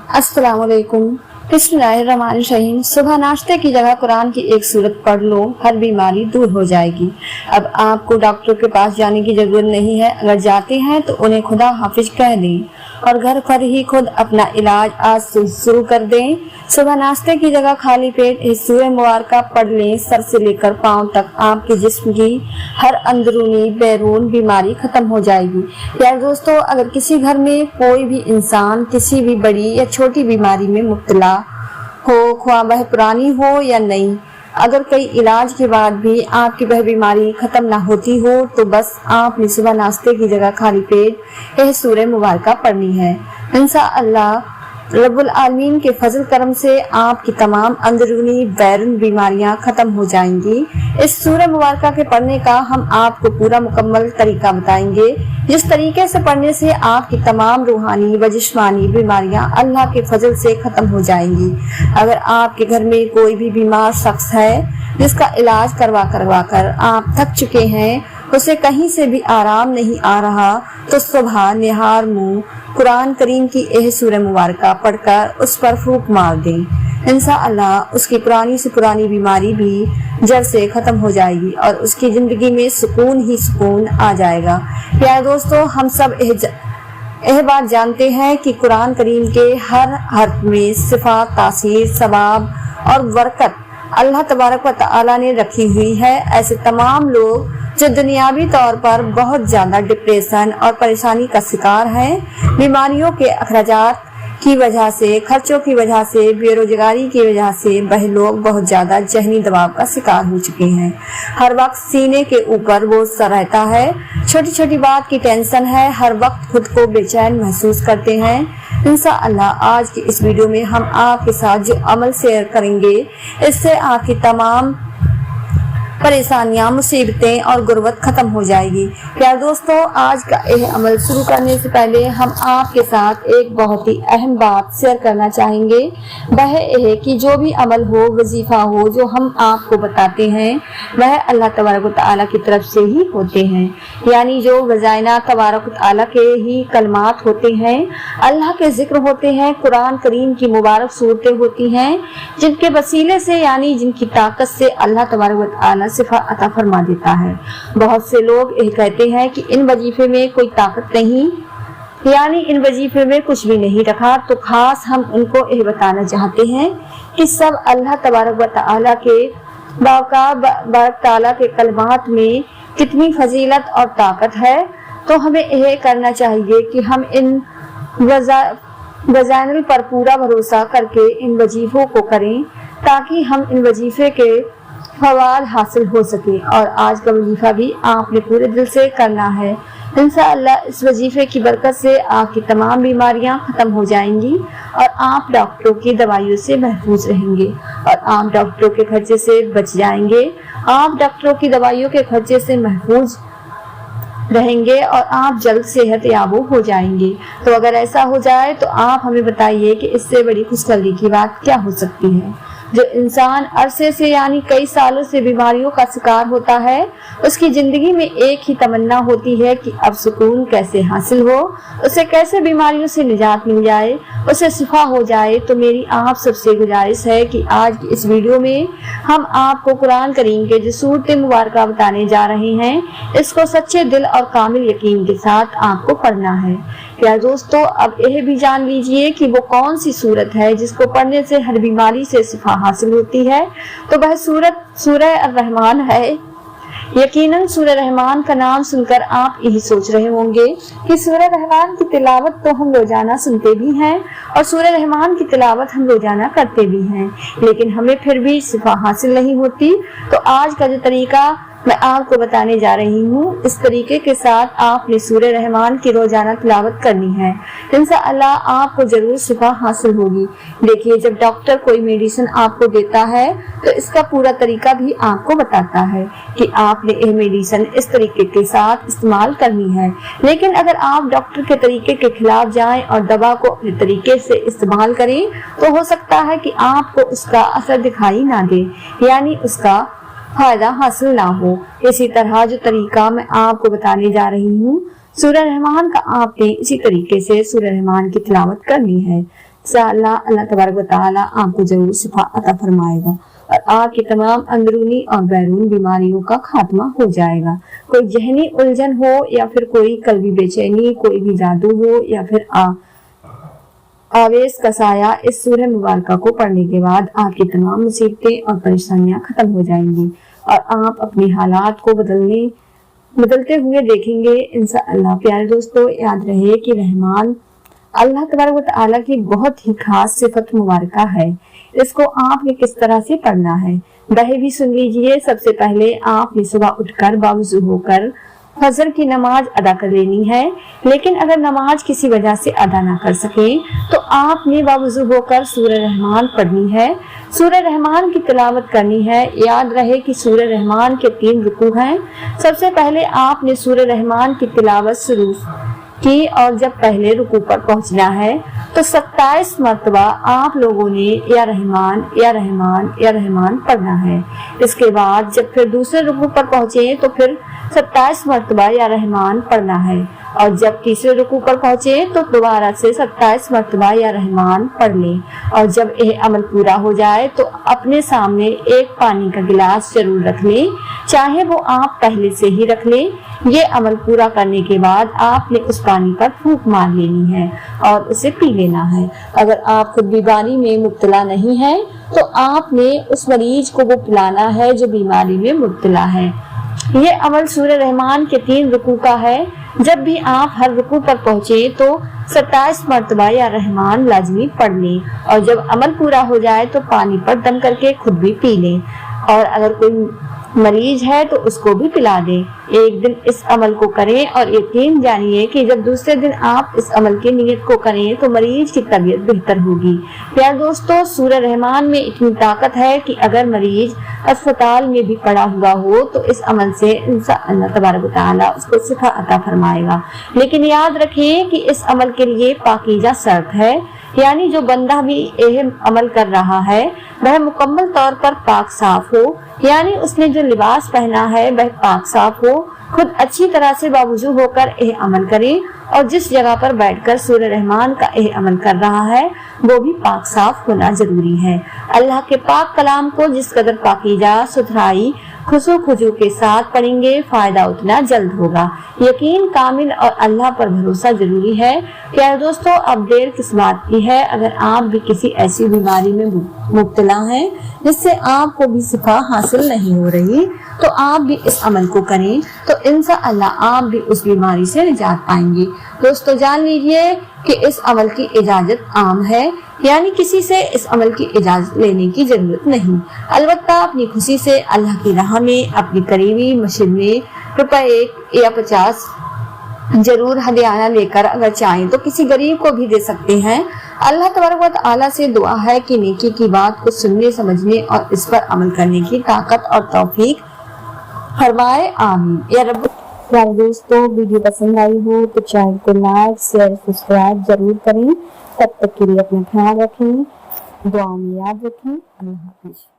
अस्सलाम वालेकुम। बिस्मिल्लाहिर्रहमानिर्रहीम। सुबह नाश्ते की जगह कुरान की एक सूरत पढ़ लो, हर बीमारी दूर हो जाएगी। अब आपको डॉक्टर के पास जाने की जरूरत नहीं है। अगर जाते हैं तो उन्हें खुदा हाफिज कह दें और घर पर ही खुद अपना इलाज आज से शुरू कर दें। सुबह नाश्ते की जगह खाली पेट इस सूरह मुबारका पढ़ लें। सर से लेकर पांव तक आपके जिस्म की हर अंदरूनी बैरून बीमारी खत्म हो जाएगी। यार दोस्तों, अगर किसी घर में कोई भी इंसान किसी भी बड़ी या छोटी बीमारी में मुब्तला हो, ख्वाह वह पुरानी हो या नई, अगर कई इलाज के बाद भी आपकी वह बीमारी खत्म ना होती हो, तो बस आपने सुबह नाश्ते की जगह खाली पेट यह सूरह मुबारका पढ़नी है। इंशाअल्लाह रब्बुल आलमीन के फजल करम से आपकी तमाम अंदरूनी बैरून बीमारियां खत्म हो जाएंगी। इस सूरह मुबारका के पढ़ने का हम आपको पूरा मुकम्मल तरीका बताएंगे, जिस तरीके से पढ़ने से आपकी तमाम रूहानी व जिस्मानी बीमारियां अल्लाह के फजल से खत्म हो जाएंगी। अगर आपके घर में कोई भी बीमार शख्स है जिसका इलाज करवा कर आप थक चुके हैं, उसे कहीं से भी आराम नहीं आ रहा, तो सुबह निहार मुंह कुरान करीम की यह सूरह मुबारका पढ़कर उस पर फूंक मार दें। इंशाअल्लाह उसकी पुरानी से पुरानी बीमारी भी जड़ से खत्म हो जाएगी और उसकी जिंदगी में सुकून ही सुकून आ जाएगा। प्यारे दोस्तों, हम सब यह बात जानते हैं कि कुरान करीम के हर हर्फ में सिफात, तासीर, सवाब और बरकत अल्लाह तबारक व तआला ने रखी हुई है। ऐसे तमाम लोग जो दुनियावी तौर पर बहुत ज्यादा डिप्रेशन और परेशानी का शिकार हैं, बीमारियों के अखराजात की वजह से, खर्चों की वजह से, बेरोजगारी की वजह से वह लोग बहुत ज्यादा जहनी दबाव का शिकार हो चुके हैं। हर वक्त सीने के ऊपर बोझ सा रहता है, छोटी छोटी बात की टेंशन है, हर वक्त खुद को बेचैन महसूस करते हैं। इंशाअल्लाह आज की इस वीडियो में हम आपके साथ जो अमल शेयर करेंगे, इससे आपकी तमाम परेशानियां, मुसीबतें और गुर्बत खत्म हो जाएगी। प्यारे दोस्तों, आज का यह अमल शुरू करने से पहले हम आपके साथ एक बहुत ही अहम बात शेयर करना चाहेंगे। वह यह कि जो भी अमल हो, वजीफा हो, जो हम आपको बताते हैं, वह अल्लाह तबारक व तआला की तरफ से ही होते हैं। यानी जो वजाइना तबारक व तआला के ही कलमात होते हैं, अल्लाह के जिक्र होते हैं, कुरान करीम की मुबारक सूरतें होती हैं, जिनके वसीले से यानी जिनकी ताकत से अल्लाह तबारक व तआला सिफा अता फरमा देता है। बहुत से लोग ये कहते हैं कि इन वजीफे में कोई ताकत नहीं, यानी इन वजीफे में कुछ भी नहीं रखा। तो खास हम उनको यह बताना चाहते हैं कि सब अल्लाह तबारक व तआला के बारक ताला के कलमात में कितनी फजीलत और ताकत है। तो हमें यह करना चाहिए कि हम इन वजाइनल पर पूरा भरोसा करके इन वजीफों को करें, ताकि हम इन वजीफे के फवाद हासिल हो सके। और आज का वजीफा भी आपने पूरे दिल से करना है। इंशाअल्लाह इस वजीफे की बरकत से आपकी तमाम बीमारियां खत्म हो जाएंगी और आप डॉक्टरों की दवाइयों से महफूज रहेंगे और आप डॉक्टरों के खर्चे से बच जाएंगे। आप डॉक्टरों की दवाइयों के खर्चे से महफूज रहेंगे और आप जल्द सेहत याबो हो जाएंगे। तो अगर ऐसा हो जाए तो आप हमें बताइए कि इससे बड़ी खुशखबरी की बात क्या हो सकती है। जो इंसान अरसे से यानी कई सालों से बीमारियों का शिकार होता है, उसकी जिंदगी में एक ही तमन्ना होती है कि अब सुकून कैसे हासिल हो, उसे कैसे बीमारियों से निजात मिल जाए, उसे शिफा हो जाए। तो मेरी आप सबसे गुजारिश है कि आज की इस वीडियो में हम आपको कुरान करीम के जो सूरत मुबारका बताने जा रहे हैं, इसको सच्चे दिल और कामिल यकीन के साथ आपको पढ़ना है। क्या दोस्तों, अब यह भी जान लीजिए कि वो कौन सी सूरत है जिसको पढ़ने से हर बीमारी से शिफा हासिल होती है। तो वह सूरत सूरह अर्रहमान है। यकीनन सूरह रहमान का नाम सुनकर आप यही सोच रहे होंगे कि सूरह रहमान की तिलावत तो हम रोजाना सुनते भी हैं और सूरह रहमान की तिलावत हम रोजाना करते भी हैं, लेकिन हमें फिर भी शिफा हासिल नहीं होती। तो आज का जो तरीका मैं आपको बताने जा रही हूँ, इस तरीके के साथ आपने सूरह रहमान की रोजाना तिलावत करनी है। इंशाअल्लाह आपको जरूर शिफा हासिल होगी। देखिए, जब डॉक्टर कोई मेडिसिन आपको देता है तो इसका पूरा तरीका भी आपको बताता है कि आपने यह मेडिसिन इस तरीके के साथ इस्तेमाल करनी है। लेकिन अगर आप डॉक्टर के तरीके के खिलाफ जाएं और दवा को अपने तरीके से इस्तेमाल करें, तो हो सकता है कि आपको उसका असर दिखाई ना दे, यानी उसका फायदा हासिल ना हो। इसी तरह जो तरीका मैं आपको बताने जा रही हूँ, सूरह रहमान का आपने इसी तरीके से सूरह रहमान की तिलावत करनी है। अल्लाह तबारक व तआला आपको जरूर शिफा अता फरमाएगा और आपकी तमाम अंदरूनी और बैरून बीमारियों का खात्मा हो जाएगा। कोई जहनी उलझन हो या फिर कोई कल्बी बेचैनी, कोई भी जादू हो या फिर आवेश का साया, इस सूरह मुबारका को पढ़ने के बाद आपकी तमाम मुसीबतें और परेशानियां खत्म हो जाएंगी और आप अपने हालात को बदलते हुए देखेंगे इंशाअल्लाह। प्यारे दोस्तों, याद रहे कि रहमान अल्लाह तबारक व तआला की बहुत ही खास सिफत मुबारका है। इसको आपने किस तरह से पढ़ना है वह भी सुन लीजिए। सबसे पहले आपने सुबह उठकर बावुज़ू होकर फजर की नमाज अदा कर लेनी है, लेकिन अगर नमाज किसी वजह से अदा ना कर सके तो आपने बावुज़ू होकर सूरह रहमान पढ़नी है, सूरह रहमान की तिलावत करनी है। याद रहे कि सूरह रहमान के 3 रुकू हैं। सबसे पहले आपने सूरह रहमान की तिलावत शुरू की और जब पहले रुकू पर पहुंचना है तो 27 मरतबा आप लोगों ने या रहमान या रहमान या रहमान पढ़ना है। इसके बाद जब फिर दूसरे रुकू पर पहुंचे तो फिर 27 मरतबा या रहमान पढ़ना है और जब तीसरे रुकू पर पहुंचे तो दोबारा से 27 मरतबा या रहमान पढ़ लें। और जब यह अमल पूरा हो जाए तो अपने सामने एक पानी का गिलास जरूर रख लें, चाहे वो आप पहले से ही रख लें। ये अमल पूरा करने के बाद आपने उस पानी पर फूंक मार लेनी है और उसे पी लेना है। अगर आप खुद बीमारी में मुब्तला नहीं है तो आपने उस मरीज को वो पिलाना है जो बीमारी में मुब्तला है। ये अमल सूरह रहमान के 3 रुकू का है। जब भी आप हर रुकू पर पहुंचे तो 27 मरतबा या रहमान लाजमी पढ़ लें और जब अमल पूरा हो जाए तो पानी पर दम करके खुद भी पी लें और अगर कोई मरीज है तो उसको भी पिला दें। एक दिन इस अमल को करें और यकीन जानिए कि जब दूसरे दिन आप इस अमल की नीयत को करें तो मरीज की तबीयत बेहतर होगी। प्यारे दोस्तों, सूरह रहमान में इतनी ताकत है कि अगर मरीज अस्पताल में भी पड़ा हुआ हो तो इस अमल से इंशाअल्लाह तबारक व तआला उसको शिफा अता फरमाएगा। लेकिन याद रखें कि इस अमल के लिए पाकीज़ा शर्त है, यानी जो बंदा भी यह अमल कर रहा है वह मुकम्मल तौर पर पाक साफ हो, यानी उसने जो लिबास पहना है वह पाक साफ हो, खुद अच्छी तरह से बावुज़ू होकर यह अमल करे और जिस जगह पर बैठकर सूरह रहमान का यह अमल कर रहा है वो भी पाक साफ होना जरूरी है। अल्लाह के पाक कलाम को जिस कदर पाकीज़ा, सुथराई, खुशू खुजू के साथ पढ़ेंगे फायदा उतना जल्द होगा। यकीन कामिल और अल्लाह पर भरोसा जरूरी है। प्यारे दोस्तों, अब देर किस बात की है? अगर आप भी किसी ऐसी बीमारी में मुब्तला हैं जिससे आपको भी शिफा हासिल नहीं हो रही तो आप भी इस अमल को करें तो इंशाअल्लाह आप भी उस बीमारी से निजात पाएंगे। दोस्तों, जान लीजिए कि इस अमल की इजाजत आम है, यानी किसी से इस अमल की इजाजत लेने की जरूरत नहीं। अलबत्ता अपनी खुशी से अल्लाह की राह में अपनी करीबी मस्जिद में रुपए 1 या 50 जरूर हदियाना लेकर अगर चाहें तो किसी गरीब को भी दे सकते हैं। अल्लाह तबारक व तआला से दुआ है कि नेकी की बात को सुनने, समझने और इस पर अमल करने की ताकत और तौफीक फरमाए, आमीन या रब। प्यारे दोस्तों, वीडियो पसंद आई हो तो चैनल को लाइक, शेयर, सब्सक्राइब जरूर करें। तब तक के लिए अपना ख्याल रखें, दुआ में याद रखें। अल्लाह हाफिज़।